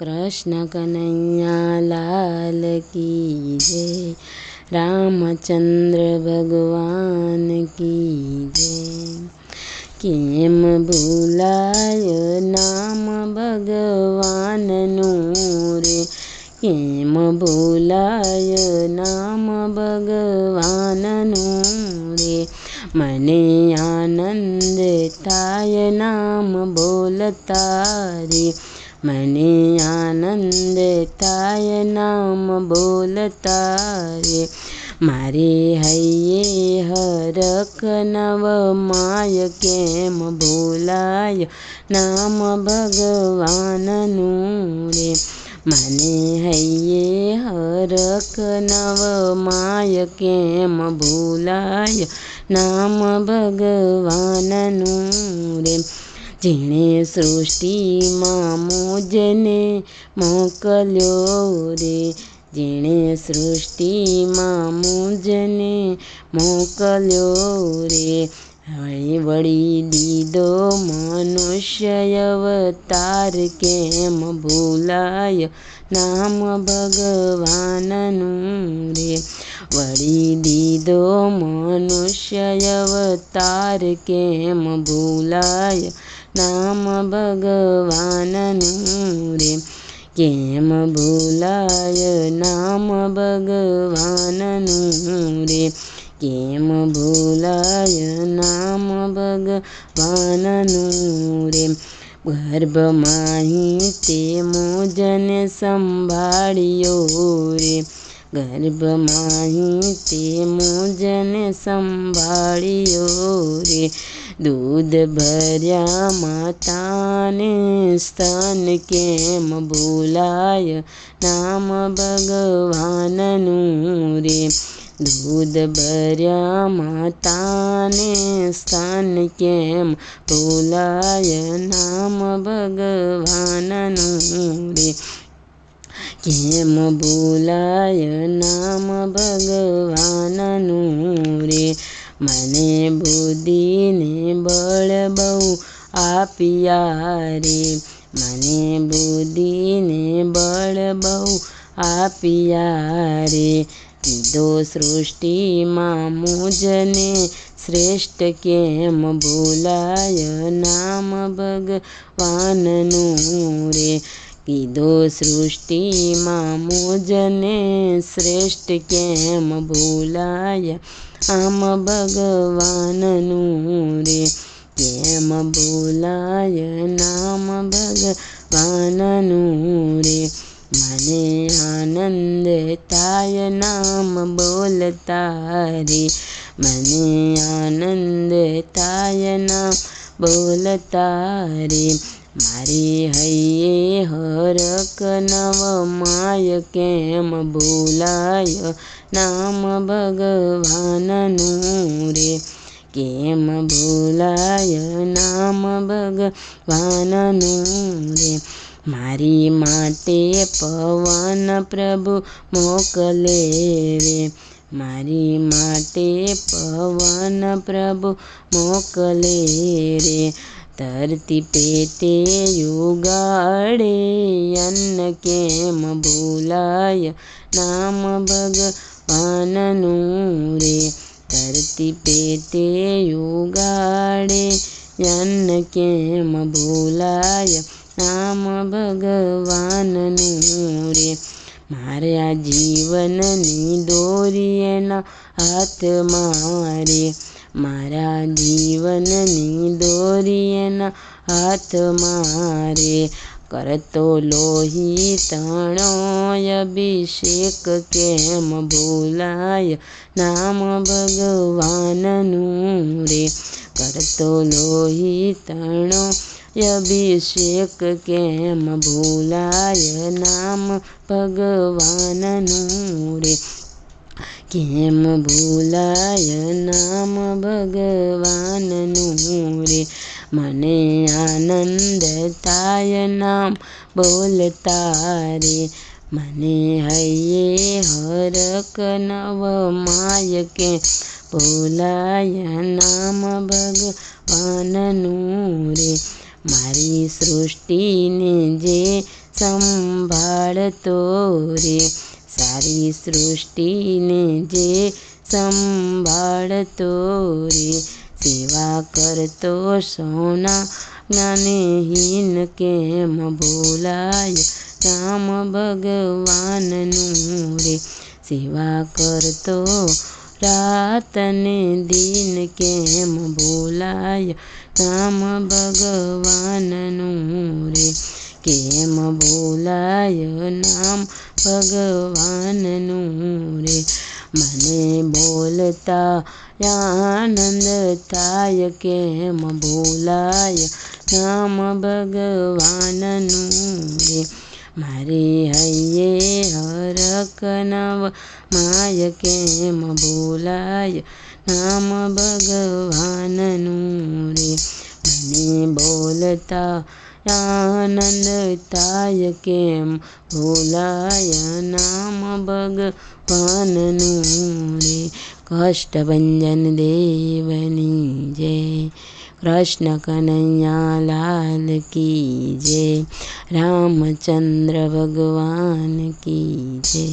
कृष्ण कन्हैया लाल की जय। रामचंद्र भगवान की जय। केम भूलाय नाम भगवाननु रे। केम भूलाय नाम भगवाननु रे। मने आनंद थाय नाम बोलता रे। मने आनंद थाय नाम बोलता रे। मारे हૈયે हरख नव माय केम भूलाय नाम भगवाननु रे। मने हૈયે हरख नव माय केम भूलाय नाम भगवाननु रे। जेणे सृष्टिमां मुझने मोकल्यो रे। जेणे सृष्टिमां मुझने मोकल्यो रे। वળી દીધો મનુષ્ય અવતાર કેમ ભૂલાય નામ ભગવાનનું રે। વળી દીધો મનુષ્ય અવતાર કેમ ભૂલાય નામ ભગવાનનું રે। કેમ ભૂલાય નામ ભગવાનનું રે। કેમ ભૂલાય નામ ભગવાનનું રે। ગર્ભમાંહી તે મુજને સંભાળ્યો રે। ગર્ભમાંહી તે મુજને સંભાળ્યો રે। દૂધ ભર્યા માતાને સ્તન કેમ ભૂલાય નામ ભગવાનનું રે। દૂધ ભર્યા માતાને સ્તન કેમ ભૂલાય નામ ભગવાનનું રે। કેમ ભૂલાય નામ ભગવાનનું રે। મને બુદ્ધિને બળ બહુ આપ્યા રે। મને બુદ્ધિને બળ બહુ આપ્યા રે। કીધો સૃષ્ટિમાં મુજને શ્રેષ્ઠ કેમ ભૂલાય નામ ભગવાનનું રે। કીધો સૃષ્ટિમાં મુજને શ્રેષ્ઠ કેમ ભૂલાય આમ ભગવાનનું રે। કેમ ભૂલાય નામ ભગવાનનું રે। મને આનંદ થાય નામ બોલતા રે। મને આનંદ થાય નામ બોલતા રે। મારી હૈયે હરખ નવ માય કેમ ભૂલાય નામ ભગવાનનું રે। કેમ ભૂલાય નામ ભગવાનનું રે। મારી માટે પવન પ્રભુ મોકલે રે। મારી માટે પવન પ્રભુ મોકલે રે। ધરતી પેટે યુગાડે અન્ન કેમ ભૂલાય નામ ભગવાનનું રે। ધરતી પેટે યુગાડે અન્ન કેમ ભૂલાય નામ ભગવાનનું રે। મારા જીવનની દોરી એના હાથમાં રે। મારા જીવનની દોરી એના હાથમાં રે। કરતો લોહી તણો અભિષેક કેમ ભૂલાય નામ ભગવાનનું રે। કરતો લોહી તણો અભિષેક કેમ ભૂલાય નામ ભગવાનનું રે। કેમ ભૂલાય નામ ભગવાનનું રે। મને આનંદ થાય નામ બોલતા રે। મને હૈયે હરખ નવ માય કે ભૂલાય નામ ભગવાનનું રે। મારી સૃષ્ટિને જે સંભાળતો રે, સારી સૃષ્ટિને જે સંભાળતો રે, સેવા કરતો સૌના જ્ઞાનહીન કેમ ભૂલાય રામ ભગવાનનું રે, સેવા કરતો રાતને દિન કેમ ભૂલાય રામ ભગવાનનું રે, કેમ ભૂલાય નામ ભગવાનનું રે, મને બોલતા આનંદ થાય કેમ ભૂલાય રામ ભગવાનનું રે, મારે હૈયે હરખ નવ માય કેમ ભૂલાય નામ ભગવાનનું રે, મને બોલતા આનંદ થાય કેમ ભૂલાય નામ ભગવાનનું રે, કષ્ટભંજન દેવની જય, કૃષ્ણ કનૈયા લાલ કી જય, રામચંદ્ર ભગવાન કી જય.